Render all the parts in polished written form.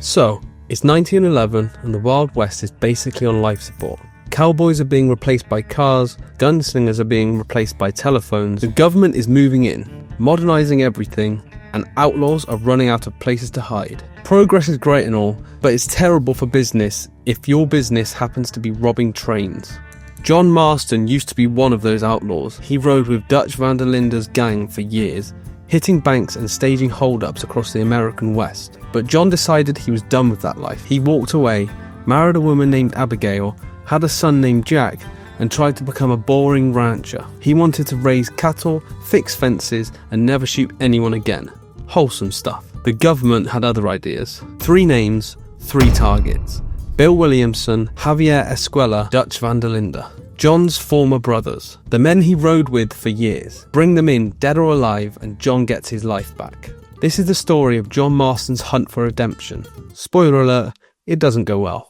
So, it's 1911 and the Wild West is basically on life support. Cowboys are being replaced by cars, gunslingers are being replaced by telephones, the government is moving in, modernizing everything, and outlaws are running out of places to hide. Progress is great and all, but it's terrible for business if your business happens to be robbing trains. John Marston used to be one of those outlaws. He rode with Dutch van der Linde's gang for years, hitting banks and staging hold-ups across the American West. But John decided he was done with that life. He walked away, married a woman named Abigail, had a son named Jack, and tried to become a boring rancher. He wanted to raise cattle, fix fences, and never shoot anyone again. Wholesome stuff. The government had other ideas. 3 names, 3 targets. Bill Williamson, Javier Escuela, Dutch van der Linde. John's former brothers. The men he rode with for years. Bring them in, dead or alive, and John gets his life back. This is the story of John Marston's hunt for redemption. Spoiler alert, it doesn't go well.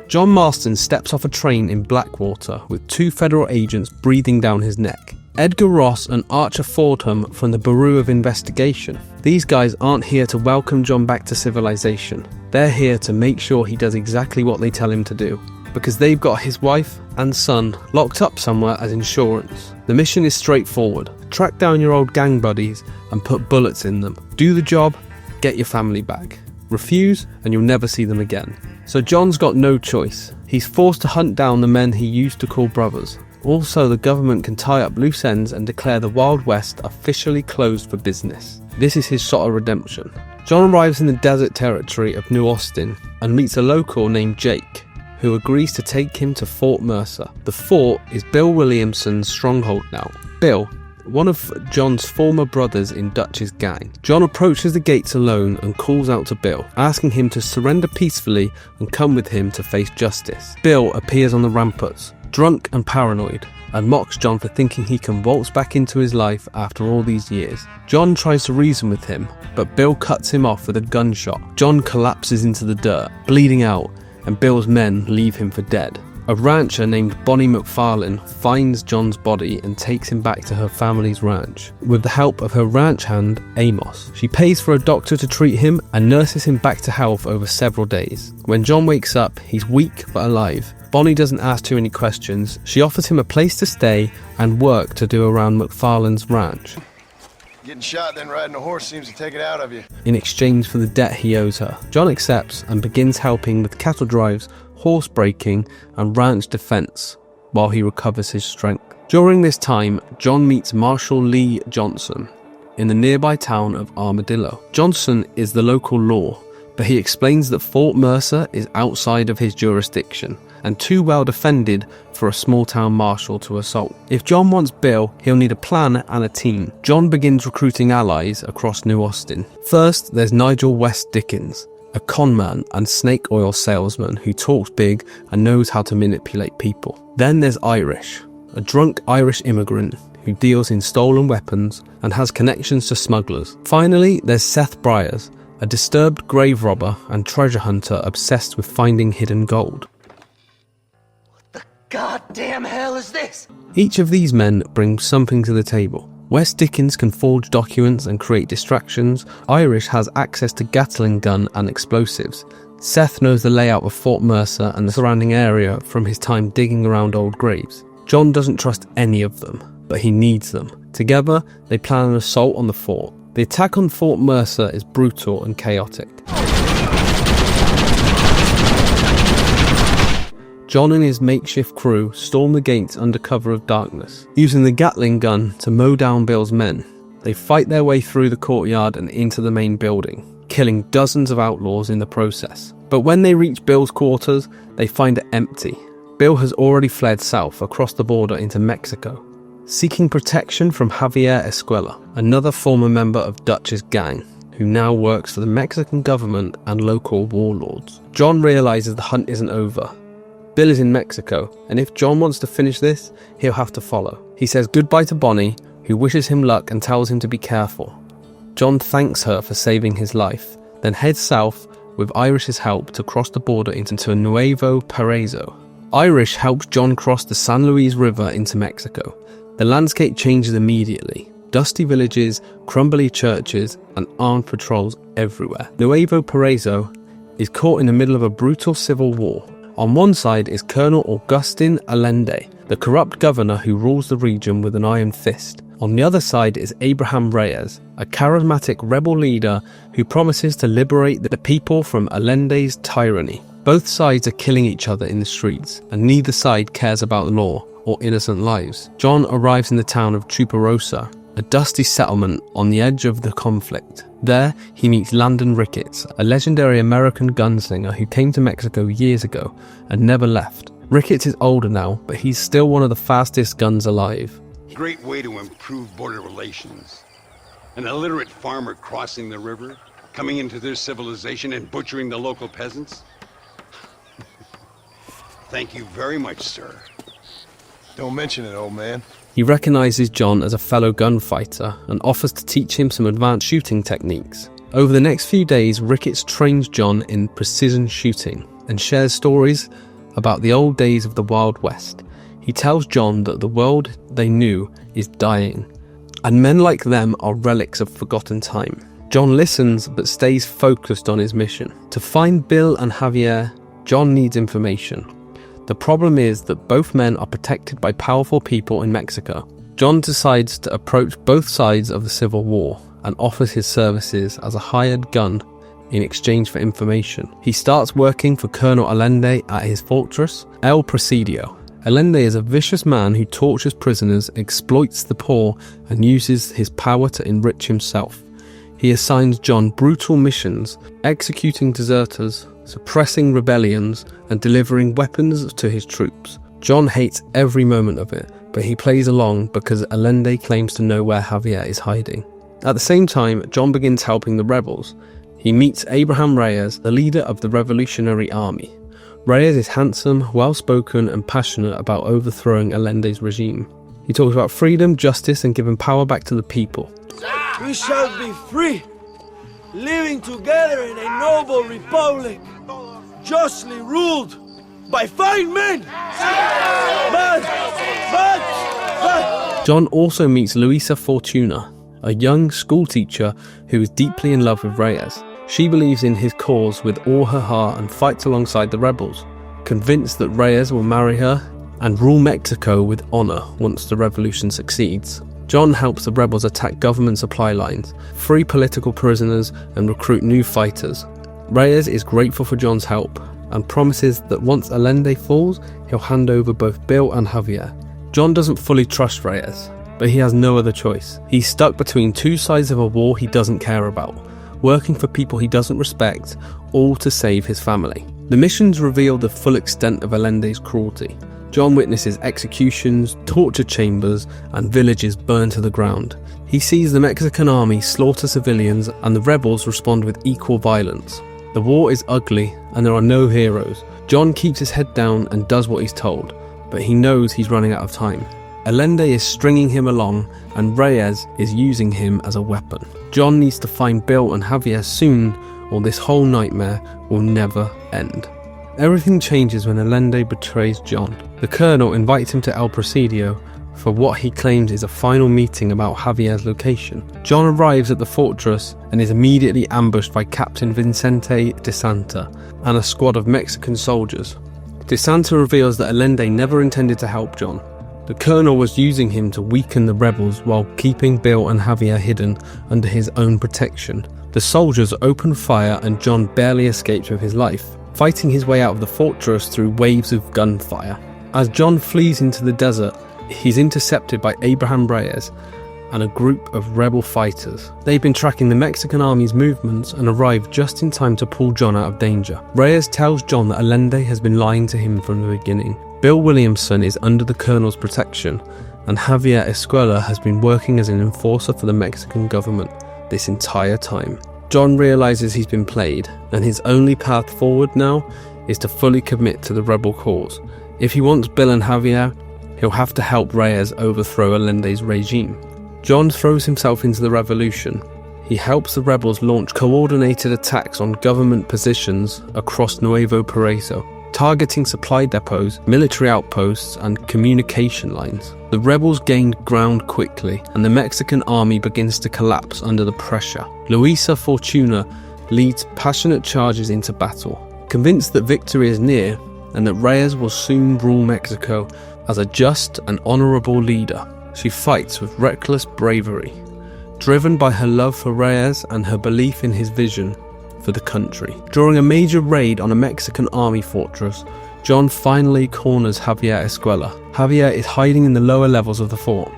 John Marston steps off a train in Blackwater with 2 federal agents breathing down his neck. Edgar Ross and Archer Fordham from the Bureau of Investigation. These guys aren't here to welcome John back to civilization. They're here to make sure he does exactly what they tell him to do, because they've got his wife and son locked up somewhere as insurance. The mission is straightforward. Track down your old gang buddies and put bullets in them. Do the job, get your family back. Refuse and you'll never see them again. So John's got no choice. He's forced to hunt down the men he used to call brothers. Also, the government can tie up loose ends and declare the Wild West officially closed for business. This is his shot of redemption. John arrives in the desert territory of New Austin and meets a local named Jake, who agrees to take him to Fort Mercer. The fort is Bill Williamson's stronghold now. Bill, one of John's former brothers in Dutch's gang. John approaches the gates alone and calls out to Bill, asking him to surrender peacefully and come with him to face justice. Bill appears on the ramparts, drunk and paranoid, and mocks John for thinking he can waltz back into his life after all these years. John tries to reason with him, but Bill cuts him off with a gunshot. John collapses into the dirt, bleeding out, and Bill's men leave him for dead. A rancher named Bonnie McFarlane finds John's body and takes him back to her family's ranch. With the help of her ranch hand, Amos, she pays for a doctor to treat him and nurses him back to health over several days. When John wakes up, he's weak but alive. Bonnie doesn't ask too many questions. She offers him a place to stay and work to do around McFarlane's ranch. Getting shot, then riding a horse seems to take it out of you. In exchange for the debt he owes her. John accepts and begins helping with cattle drives, horse breaking, and ranch defense while he recovers his strength. During this time, John meets Marshal Lee Johnson in the nearby town of Armadillo. Johnson is the local law, but he explains that Fort Mercer is outside of his jurisdiction and too well defended for a small town marshal to assault. If John wants Bill, he'll need a plan and a team. John begins recruiting allies across New Austin. First, there's Nigel West Dickens, a conman and snake oil salesman who talks big and knows how to manipulate people. Then there's Irish, a drunk Irish immigrant who deals in stolen weapons and has connections to smugglers. Finally, there's Seth Briers, a disturbed grave robber and treasure hunter obsessed with finding hidden gold. What the goddamn hell is this? Each of these men brings something to the table. West Dickens can forge documents and create distractions. Irish has access to Gatling gun and explosives. Seth knows the layout of Fort Mercer and the surrounding area from his time digging around old graves. John doesn't trust any of them, but he needs them. Together, they plan an assault on the fort. The attack on Fort Mercer is brutal and chaotic. John and his makeshift crew storm the gates under cover of darkness, using the Gatling gun to mow down Bill's men. They fight their way through the courtyard and into the main building, killing dozens of outlaws in the process. But when they reach Bill's quarters, they find it empty. Bill has already fled south across the border into Mexico, seeking protection from Javier Escuela, another former member of Dutch's gang, who now works for the Mexican government and local warlords. John realizes the hunt isn't over. Bill is in Mexico, and if John wants to finish this, he'll have to follow. He says goodbye to Bonnie, who wishes him luck and tells him to be careful. John thanks her for saving his life, then heads south with Irish's help to cross the border into Nuevo Paraíso. Irish helps John cross the San Luis River into Mexico. The landscape changes immediately. dusty villages, crumbly churches, and armed patrols everywhere. Nuevo Paraíso is caught in the middle of a brutal civil war. On one side is Colonel Agustin Allende, the corrupt governor who rules the region with an iron fist. On the other side is Abraham Reyes, a charismatic rebel leader who promises to liberate the people from Allende's tyranny. Both sides are killing each other in the streets, and neither side cares about law or innocent lives. John arrives in the town of Chuparosa, a dusty settlement on the edge of the conflict. There, he meets Landon Ricketts, a legendary American gunslinger who came to Mexico years ago and never left. Ricketts is older now, but he's still one of the fastest guns alive. Great way to improve border relations. An illiterate farmer crossing the river, coming into their civilization and butchering the local peasants. Thank you very much, sir. Don't mention it, old man. He recognizes John as a fellow gunfighter and offers to teach him some advanced shooting techniques. Over the next few days, Ricketts trains John in precision shooting and shares stories about the old days of the Wild West. He tells John that the world they knew is dying, and men like them are relics of forgotten time. John listens but stays focused on his mission. To find Bill and Javier, John needs information. The problem is that both men are protected by powerful people in Mexico. John decides to approach both sides of the Civil War and offers his services as a hired gun in exchange for information. He starts working for Colonel Allende at his fortress, El Presidio. Allende is a vicious man who tortures prisoners, exploits the poor, and uses his power to enrich himself. He assigns John brutal missions, executing deserters, suppressing rebellions, and delivering weapons to his troops. John hates every moment of it, but he plays along because Allende claims to know where Javier is hiding. At the same time, John begins helping the rebels. He meets Abraham Reyes, the leader of the Revolutionary Army. Reyes is handsome, well-spoken, and passionate about overthrowing Allende's regime. He talks about freedom, justice, and giving power back to the people. We shall be free, living together in a noble republic, justly ruled by fine men. John also meets Luisa Fortuna, a young schoolteacher who is deeply in love with Reyes. She believes in his cause with all her heart and fights alongside the rebels, convinced that Reyes will marry her and rule Mexico with honor once the revolution succeeds. John helps the rebels attack government supply lines, free political prisoners, and recruit new fighters. Reyes is grateful for John's help and promises that once Allende falls, he'll hand over both Bill and Javier. John doesn't fully trust Reyes, but he has no other choice. He's stuck between two sides of a war he doesn't care about, working for people he doesn't respect, all to save his family. The missions reveal the full extent of Allende's cruelty. John witnesses executions, torture chambers, and villages burned to the ground. He sees the Mexican army slaughter civilians, and the rebels respond with equal violence. The war is ugly, and there are no heroes. John keeps his head down and does what he's told, but he knows he's running out of time. Allende is stringing him along, and Reyes is using him as a weapon. John needs to find Bill and Javier soon, or this whole nightmare will never end. Everything changes when Allende betrays John. The colonel invites him to El Presidio for what he claims is a final meeting about Javier's location. John arrives at the fortress and is immediately ambushed by Captain Vicente de Santa and a squad of Mexican soldiers. De Santa reveals that Allende never intended to help John. The colonel was using him to weaken the rebels while keeping Bill and Javier hidden under his own protection. The soldiers open fire and John barely escapes with his life, fighting his way out of the fortress through waves of gunfire. As John flees into the desert, he's intercepted by Abraham Reyes and a group of rebel fighters. They've been tracking the Mexican army's movements and arrive just in time to pull John out of danger. Reyes tells John that Allende has been lying to him from the beginning. Bill Williamson is under the colonel's protection, and Javier Escuela has been working as an enforcer for the Mexican government this entire time. John realizes he's been played, and his only path forward now is to fully commit to the rebel cause. If he wants Bill and Javier, he'll have to help Reyes overthrow Allende's regime. John throws himself into the revolution. He helps the rebels launch coordinated attacks on government positions across Nuevo Paraíso. targeting supply depots, military outposts, and communication lines. The rebels gained ground quickly, and the Mexican army begins to collapse under the pressure. Luisa Fortuna leads passionate charges into battle, convinced that victory is near and that Reyes will soon rule Mexico as a just and honorable leader. She fights with reckless bravery, driven by her love for Reyes and her belief in his vision for the country. During a major raid on a Mexican army fortress, John finally corners Javier Escuela. Javier is hiding in the lower levels of the fort,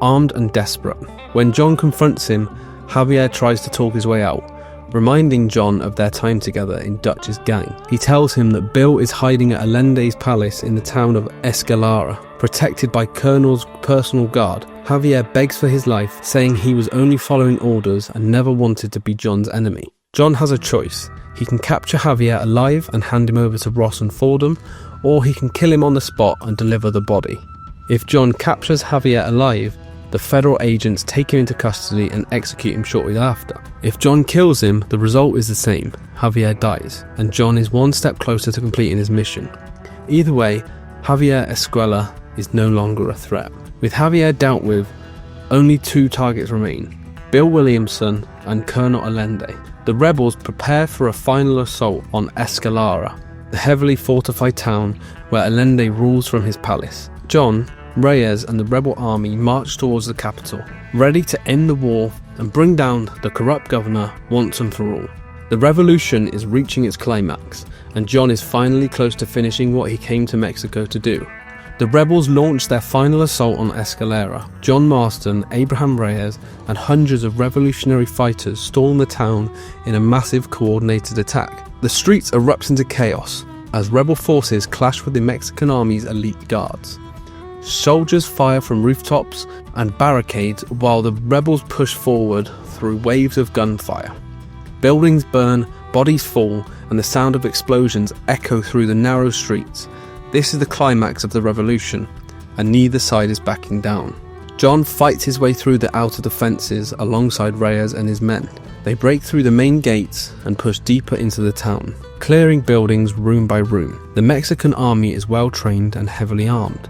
armed and desperate. When John confronts him, Javier tries to talk his way out, reminding John of their time together in Dutch's gang. He tells him that Bill is hiding at Allende's palace in the town of Escalara, protected by Colonel's personal guard. Javier begs for his life, saying he was only following orders and never wanted to be John's enemy. John has a choice. He can capture Javier alive and hand him over to Ross and Fordham, or he can kill him on the spot and deliver the body. If John captures Javier alive, the federal agents take him into custody and execute him shortly after. If John kills him, the result is the same. Javier dies, and John is one step closer to completing his mission. Either way, Javier Escuela is no longer a threat. With Javier dealt with, only 2 targets remain: Bill Williamson and Colonel Allende. The rebels prepare for a final assault on Escalara, the heavily fortified town where Allende rules from his palace. John, Reyes and the rebel army march towards the capital, ready to end the war and bring down the corrupt governor once and for all. The revolution is reaching its climax, and John is finally close to finishing what he came to Mexico to do. The rebels launch their final assault on Escalera. John Marston, Abraham Reyes, and hundreds of revolutionary fighters storm the town in a massive coordinated attack. The streets erupt into chaos as rebel forces clash with the Mexican army's elite guards. Soldiers fire from rooftops and barricades while the rebels push forward through waves of gunfire. Buildings burn, bodies fall, and the sound of explosions echo through the narrow streets. This is the climax of the revolution, and neither side is backing down. John fights his way through the outer defences alongside Reyes and his men. They break through the main gates and push deeper into the town, clearing buildings room by room. The Mexican army is well trained and heavily armed,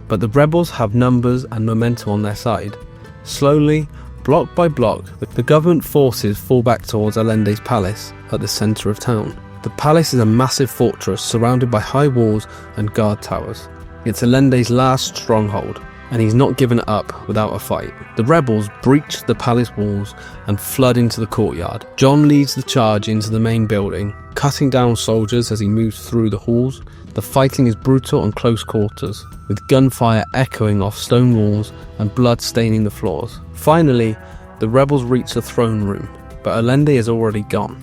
but the rebels have numbers and momentum on their side. Slowly, block by block, the government forces fall back towards Allende's palace at the centre of town. The palace is a massive fortress surrounded by high walls and guard towers. It's Allende's last stronghold, and he's not given it up without a fight. The rebels breach the palace walls and flood into the courtyard. John leads the charge into the main building, cutting down soldiers as he moves through the halls. The fighting is brutal and close quarters, with gunfire echoing off stone walls and blood staining the floors. Finally, the rebels reach the throne room, but Allende is already gone.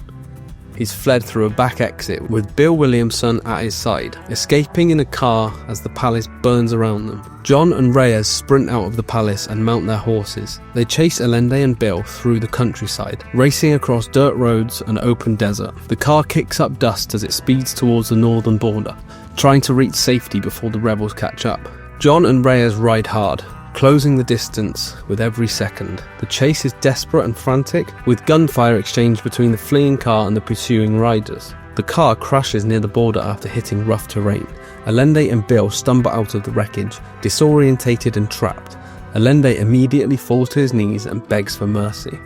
He's fled through a back exit with Bill Williamson at his side, escaping in a car as the palace burns around them. John and Reyes sprint out of the palace and mount their horses. They chase Allende and Bill through the countryside, racing across dirt roads and open desert. The car kicks up dust as it speeds towards the northern border, trying to reach safety before the rebels catch up. John and Reyes ride hard, closing the distance with every second. The chase is desperate and frantic, with gunfire exchanged between the fleeing car and the pursuing riders. The car crashes near the border after hitting rough terrain. Allende and Bill stumble out of the wreckage, disorientated and trapped. Allende immediately falls to his knees and begs for mercy.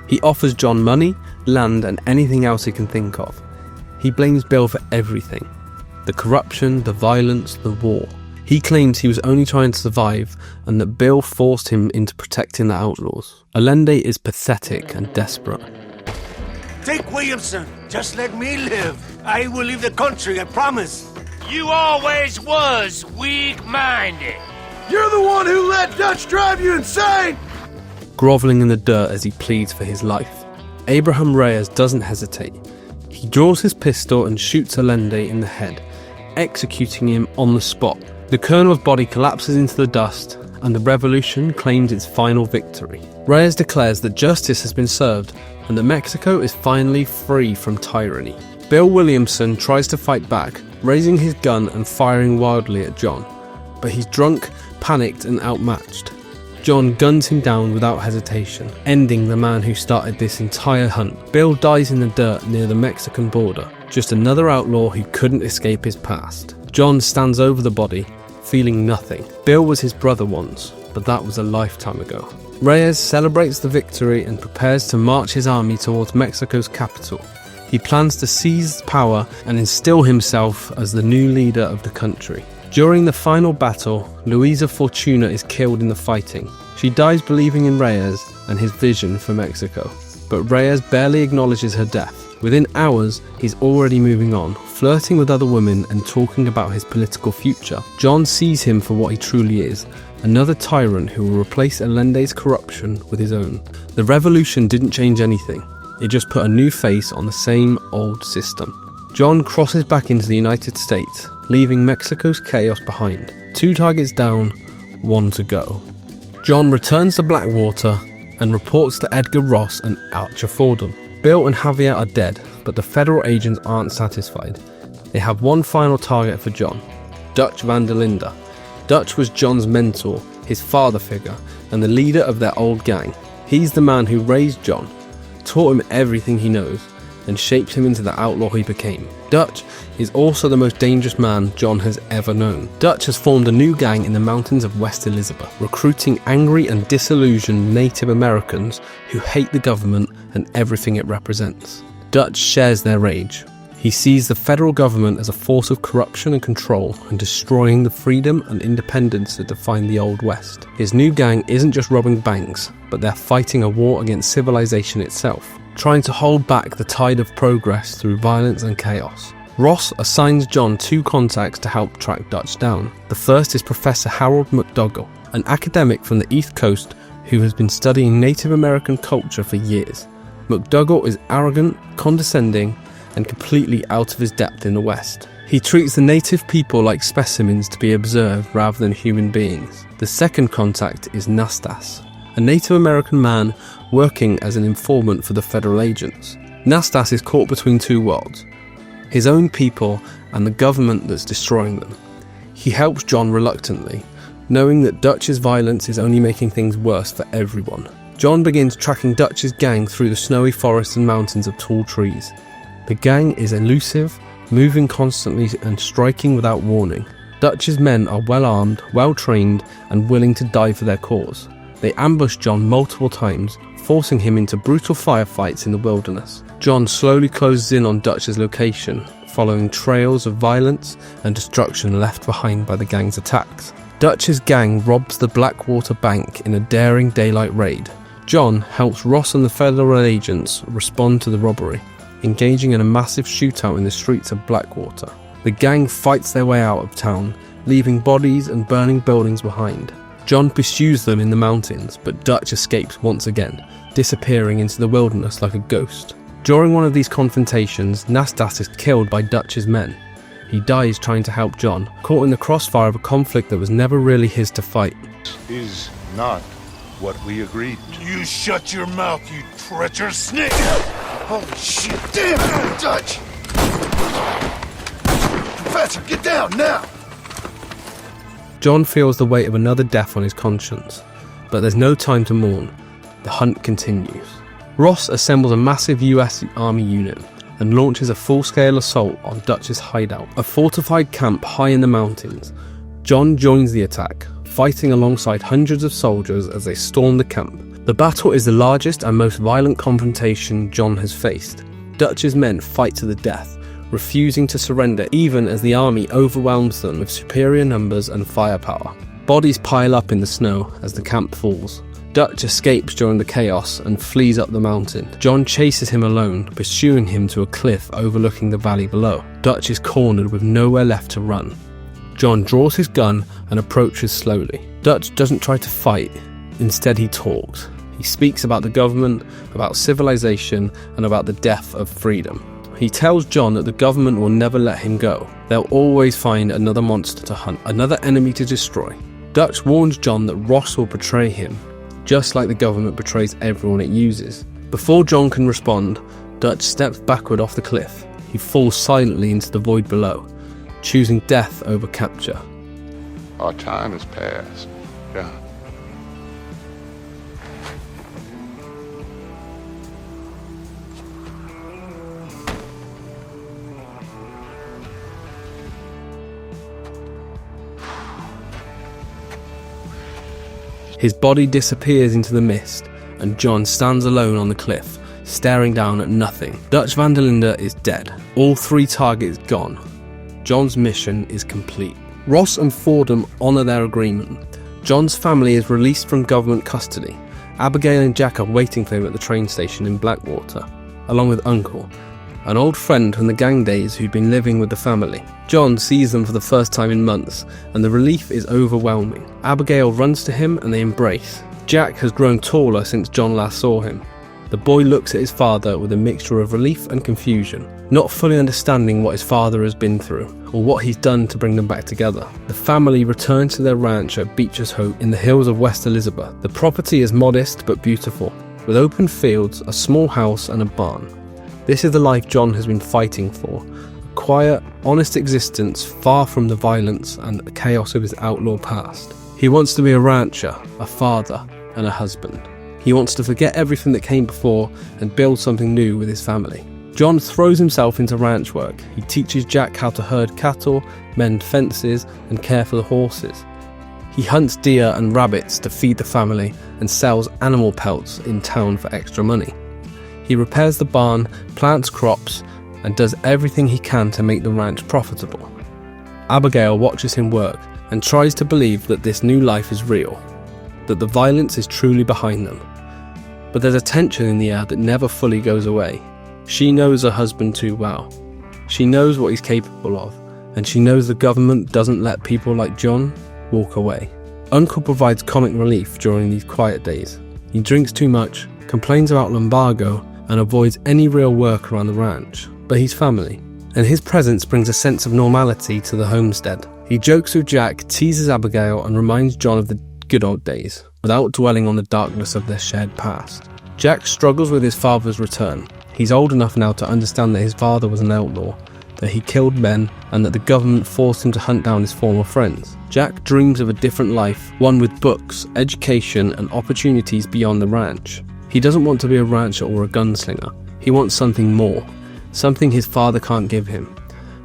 He offers John money, land, and anything else he can think of. He blames Bill for everything: the corruption, the violence, the war. He claims he was only trying to survive and that Bill forced him into protecting the outlaws. Allende is pathetic and desperate. Take Williamson. Just let me live. I will leave the country, I promise. You always was weak-minded. You're the one who let Dutch drive you insane! Grovelling in the dirt as he pleads for his life. Abraham Reyes doesn't hesitate. He draws his pistol and shoots Allende in the head, executing him on the spot. The colonel's body collapses into the dust, and the revolution claims its final victory. Reyes declares that justice has been served and that Mexico is finally free from tyranny. Bill Williamson tries to fight back, raising his gun and firing wildly at John, but he's drunk, panicked and outmatched. John guns him down without hesitation, ending the man who started this entire hunt. Bill dies in the dirt near the Mexican border. just another outlaw who couldn't escape his past. John stands over the body, feeling nothing. Bill was his brother once, but that was a lifetime ago. Reyes celebrates the victory and prepares to march his army towards Mexico's capital. He plans to seize power and instill himself as the new leader of the country. During the final battle, Luisa Fortuna is killed in the fighting. She dies believing in Reyes and his vision for Mexico. But Reyes barely acknowledges her death. Within hours, he's already moving on, flirting with other women and talking about his political future. John sees him for what he truly is, another tyrant who will replace Allende's corruption with his own. The revolution didn't change anything. It just put a new face on the same old system. John crosses back into the United States, leaving Mexico's chaos behind. 2 targets down, 1 to go. John returns to Blackwater and reports to Edgar Ross and Archer Fordham. Bill and Javier are dead, but the federal agents aren't satisfied. They have one final target for John, Dutch van der Linde. Dutch was John's mentor, his father figure, and the leader of their old gang. He's the man who raised John, taught him everything he knows, and shaped him into the outlaw he became. Dutch is also the most dangerous man John has ever known. Dutch has formed a new gang in the mountains of West Elizabeth, recruiting angry and disillusioned Native Americans who hate the government and everything it represents. Dutch shares their rage. He sees the federal government as a force of corruption and control and destroying the freedom and independence that define the Old West. His new gang isn't just robbing banks, but they're fighting a war against civilization itself, trying to hold back the tide of progress through violence and chaos. Ross assigns John 2 contacts to help track Dutch down. The first is Professor Harold McDougall, an academic from the East Coast who has been studying Native American culture for years. McDougall is arrogant, condescending, and completely out of his depth in the West. He treats the native people like specimens to be observed rather than human beings. The second contact is Nastas, a Native American man working as an informant for the federal agents. Nastas is caught between 2 worlds, his own people and the government that's destroying them. He helps John reluctantly, knowing that Dutch's violence is only making things worse for everyone. John begins tracking Dutch's gang through the snowy forests and mountains of tall trees. The gang is elusive, moving constantly and striking without warning. Dutch's men are well armed, well trained, and willing to die for their cause. They ambush John multiple times, forcing him into brutal firefights in the wilderness. John slowly closes in on Dutch's location, following trails of violence and destruction left behind by the gang's attacks. Dutch's gang robs the Blackwater Bank in a daring daylight raid. John helps Ross and the federal agents respond to the robbery, engaging in a massive shootout in the streets of Blackwater. The gang fights their way out of town, leaving bodies and burning buildings behind. John pursues them in the mountains, but Dutch escapes once again, disappearing into the wilderness like a ghost. During one of these confrontations, Nastas is killed by Dutch's men. He dies trying to help John, caught in the crossfire of a conflict that was never really his to fight. Is not what we agreed to. You shut your mouth, you treacherous snake! Holy shit, damn it, Dutch! Professor, get down, now! John feels the weight of another death on his conscience, but there's no time to mourn. The hunt continues. Ross assembles a massive US Army unit and launches a full-scale assault on Dutch's hideout, a fortified camp high in the mountains. John joins the attack, fighting alongside hundreds of soldiers as they storm the camp. The battle is the largest and most violent confrontation John has faced. Dutch's men fight to the death, refusing to surrender even as the army overwhelms them with superior numbers and firepower. Bodies pile up in the snow as the camp falls. Dutch escapes during the chaos and flees up the mountain. John chases him alone, pursuing him to a cliff overlooking the valley below. Dutch is cornered with nowhere left to run. John draws his gun and approaches slowly. Dutch doesn't try to fight, instead he talks. He speaks about the government, about civilization, and about the death of freedom. He tells John that the government will never let him go. They'll always find another monster to hunt, another enemy to destroy. Dutch warns John that Ross will betray him, just like the government betrays everyone it uses. Before John can respond, Dutch steps backward off the cliff. He falls silently into the void below, choosing death over capture. Our time has passed, John. His body disappears into the mist, and John stands alone on the cliff, staring down at nothing. Dutch van der Linde is dead. All 3 targets gone. John's mission is complete. Ross and Fordham honour their agreement. John's family is released from government custody. Abigail and Jack are waiting for him at the train station in Blackwater, along with Uncle, an old friend from the gang days who'd been living with the family. John sees them for the first time in months, and the relief is overwhelming. Abigail runs to him and they embrace. Jack has grown taller since John last saw him. The boy looks at his father with a mixture of relief and confusion, not fully understanding what his father has been through, or what he's done to bring them back together. The family returns to their ranch at Beecher's Hope in the hills of West Elizabeth. The property is modest but beautiful, with open fields, a small house and a barn. This is the life John has been fighting for. A quiet, honest existence far from the violence and the chaos of his outlaw past. He wants to be a rancher, a father, and a husband. He wants to forget everything that came before and build something new with his family. John throws himself into ranch work. He teaches Jack how to herd cattle, mend fences, and care for the horses. He hunts deer and rabbits to feed the family and sells animal pelts in town for extra money. He repairs the barn, plants crops, and does everything he can to make the ranch profitable. Abigail watches him work and tries to believe that this new life is real, that the violence is truly behind them. But there's a tension in the air that never fully goes away. She knows her husband too well. She knows what he's capable of, and she knows the government doesn't let people like John walk away. Uncle provides comic relief during these quiet days. He drinks too much, complains about lumbago, and avoids any real work around the ranch. But he's family, and his presence brings a sense of normality to the homestead. He jokes with Jack, teases Abigail, and reminds John of the good old days, without dwelling on the darkness of their shared past. Jack struggles with his father's return. He's old enough now to understand that his father was an outlaw, that he killed men, and that the government forced him to hunt down his former friends. Jack dreams of a different life, one with books, education, and opportunities beyond the ranch. He doesn't want to be a rancher or a gunslinger. He wants something more, something his father can't give him.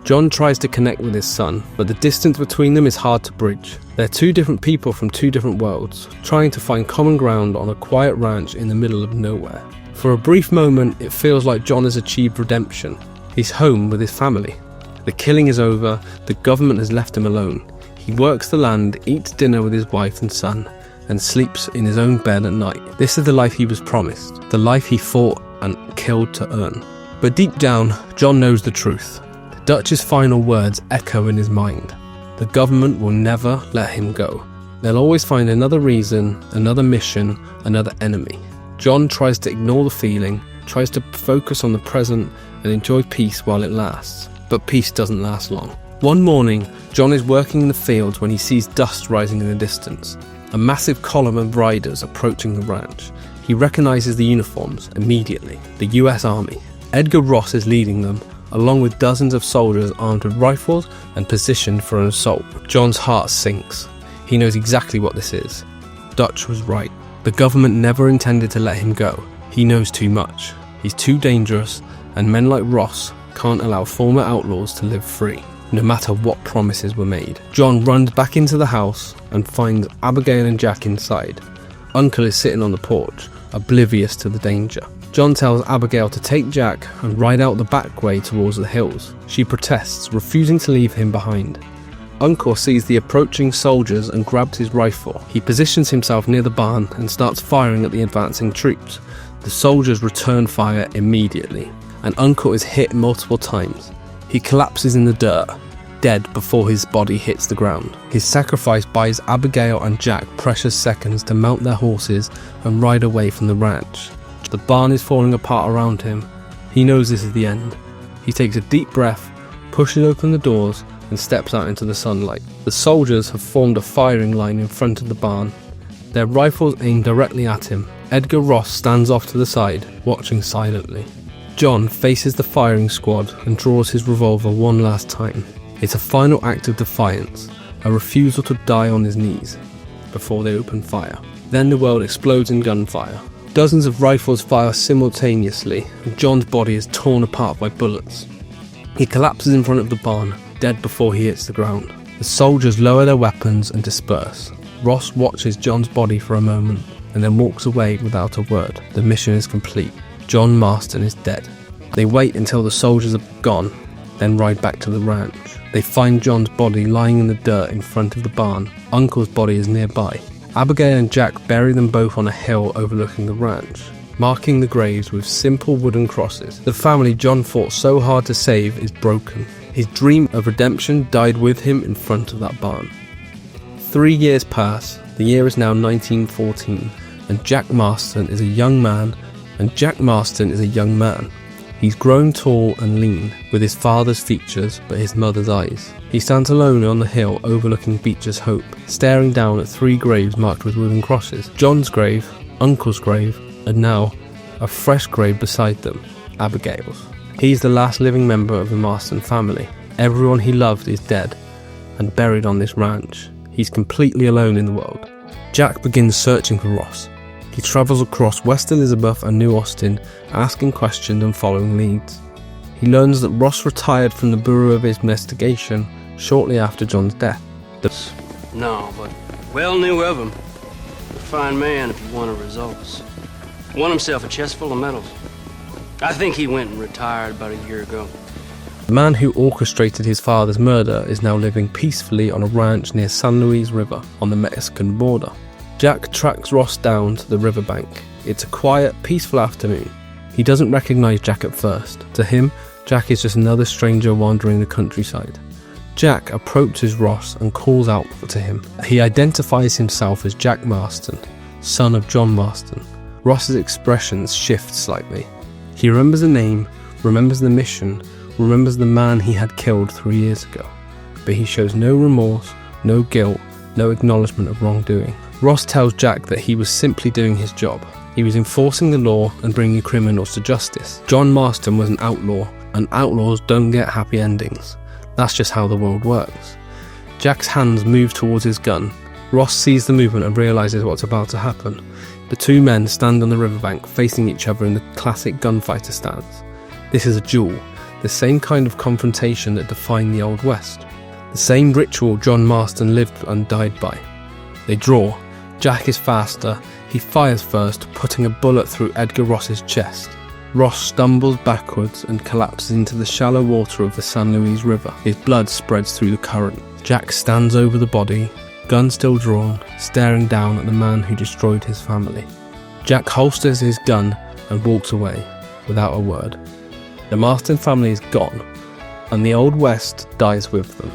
John tries to connect with his son, but the distance between them is hard to bridge. They're 2 different people from 2 different worlds, trying to find common ground on a quiet ranch in the middle of nowhere. For a brief moment, it feels like John has achieved redemption. He's home with his family. The killing is over, the government has left him alone. He works the land, eats dinner with his wife and son, and sleeps in his own bed at night. This is the life he was promised, the life he fought and killed to earn. But deep down, John knows the truth. Dutch's final words echo in his mind. The government will never let him go. They'll always find another reason, another mission, another enemy. John tries to ignore the feeling, tries to focus on the present and enjoy peace while it lasts. But peace doesn't last long. One morning, John is working in the fields when he sees dust rising in the distance. A massive column of riders approaching the ranch. He recognizes the uniforms immediately. The US Army. Edgar Ross is leading them, along with dozens of soldiers armed with rifles and positioned for an assault. John's heart sinks. He knows exactly what this is. Dutch was right. The government never intended to let him go. He knows too much. He's too dangerous, and men like Ross can't allow former outlaws to live free, no matter what promises were made. John runs back into the house and finds Abigail and Jack inside. Uncle is sitting on the porch, oblivious to the danger. John tells Abigail to take Jack and ride out the back way towards the hills. She protests, refusing to leave him behind. Uncle sees the approaching soldiers and grabs his rifle. He positions himself near the barn and starts firing at the advancing troops. The soldiers return fire immediately, and Uncle is hit multiple times. He collapses in the dirt, dead before his body hits the ground. His sacrifice buys Abigail and Jack precious seconds to mount their horses and ride away from the ranch. The barn is falling apart around him. He knows this is the end. He takes a deep breath, pushes open the doors, and steps out into the sunlight. The soldiers have formed a firing line in front of the barn, their rifles aimed directly at him. Edgar Ross stands off to the side, watching silently. John faces the firing squad and draws his revolver one last time. It's a final act of defiance, a refusal to die on his knees, before they open fire. Then the world explodes in gunfire. Dozens of rifles fire simultaneously, and John's body is torn apart by bullets. He collapses in front of the barn, dead before he hits the ground. The soldiers lower their weapons and disperse. Ross watches John's body for a moment and then walks away without a word. The mission is complete. John Marston is dead. They wait until the soldiers are gone, then ride back to the ranch. They find John's body lying in the dirt in front of the barn. Uncle's body is nearby. Abigail and Jack bury them both on a hill overlooking the ranch, marking the graves with simple wooden crosses. The family John fought so hard to save is broken. His dream of redemption died with him in front of that barn. 3 years pass. The year is now 1914, and Jack Marston is a young man. He's grown tall and lean, with his father's features but his mother's eyes. He stands alone on the hill overlooking Beecher's Hope, staring down at 3 graves marked with wooden crosses. John's grave, Uncle's grave, and now a fresh grave beside them, Abigail's. He's the last living member of the Marston family. Everyone he loved is dead and buried on this ranch. He's completely alone in the world. Jack begins searching for Ross. He travels across West Elizabeth and New Austin, asking questions and following leads. He learns that Ross retired from the Bureau of Investigation shortly after John's death. No, but well knew of him. A fine man if he wanted results. Won himself a chest full of medals. I think he went and retired about a year ago. The man who orchestrated his father's murder is now living peacefully on a ranch near San Luis River on the Mexican border. Jack tracks Ross down to the riverbank. It's a quiet, peaceful afternoon. He doesn't recognize Jack at first. To him, Jack is just another stranger wandering the countryside. Jack approaches Ross and calls out to him. He identifies himself as Jack Marston, son of John Marston. Ross's expressions shift slightly. He remembers the name, remembers the mission, remembers the man he had killed 3 years ago. But he shows no remorse, no guilt, no acknowledgement of wrongdoing. Ross tells Jack that he was simply doing his job. He was enforcing the law and bringing criminals to justice. John Marston was an outlaw, and outlaws don't get happy endings. That's just how the world works. Jack's hands move towards his gun. Ross sees the movement and realizes what's about to happen. The 2 men stand on the riverbank facing each other in the classic gunfighter stance. This is a duel, the same kind of confrontation that defined the Old West. The same ritual John Marston lived and died by. They draw. Jack is faster. He fires first, putting a bullet through Edgar Ross's chest. Ross stumbles backwards and collapses into the shallow water of the San Luis River. His blood spreads through the current. Jack stands over the body, gun still drawn, staring down at the man who destroyed his family. Jack holsters his gun and walks away, without a word. The Marston family is gone, and the Old West dies with them.